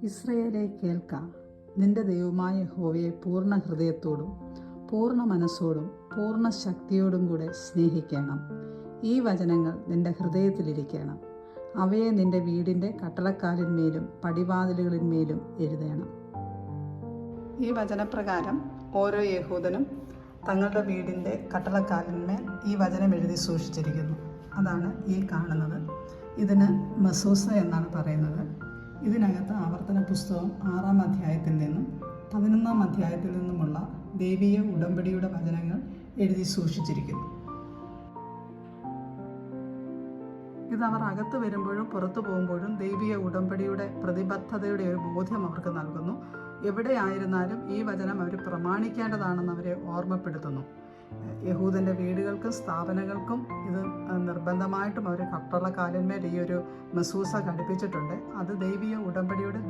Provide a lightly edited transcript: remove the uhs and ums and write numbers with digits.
ഇസ്രയേലേ കേൾക്ക, നിന്റെ ദൈവമായ യഹോവയെ പൂർണ്ണ ഹൃദയത്തോടും പൂർണ്ണ മനസ്സോടും പൂർണ്ണ ശക്തിയോടും കൂടെ സ്നേഹിക്കണം. ഈ വചനങ്ങൾ നിന്റെ ഹൃദയത്തിലിരിക്കണം. അവയെ നിന്റെ വീടിൻ്റെ കട്ടളക്കാലിന്മേലും പടിവാതിലുകളിന്മേലും എഴുതണം. ഈ വചനപ്രകാരം ഓരോ യഹൂദനും തങ്ങളുടെ വീടിൻ്റെ കട്ടളക്കാലിന്മേൽ ഈ വചനം എഴുതി സൂക്ഷിച്ചിരിക്കുന്നു. അതാണ് ഈ കാണുന്നത്. ഇതിന് മസൂസ എന്നാണ് പറയുന്നത്. ഇതിനകത്ത് ആവർത്തന പുസ്തകം 6-ാം അധ്യായത്തിൽ നിന്നും 11-ാം അധ്യായത്തിൽ നിന്നുമുള്ള ദൈവീയ ഉടമ്പടിയുടെ വചനങ്ങൾ എഴുതി സൂക്ഷിച്ചിരിക്കുന്നു. ഇതവർ അകത്ത് വരുമ്പോഴും പുറത്തു പോകുമ്പോഴും ദൈവീയ ഉടമ്പടിയുടെ പ്രതിബദ്ധതയുടെ ഒരു ബോധ്യം അവർക്ക് നൽകുന്നു. എവിടെയായിരുന്നാലും ഈ വചനം അവർ പ്രമാണിക്കേണ്ടതാണെന്ന് അവരെ ഓർമ്മപ്പെടുത്തുന്നു. യഹൂദൻ്റെ വീടുകൾക്കും സ്ഥാപനങ്ങൾക്കും ഇത് നിർബന്ധമായിട്ടും അവർ കട്ടളക്കാലിന്മേൽ ഈ ഒരു മസൂസ ഘടിപ്പിച്ചിട്ടുണ്ട്. അത് ദൈവീയ ഉടമ്പടിയുടെ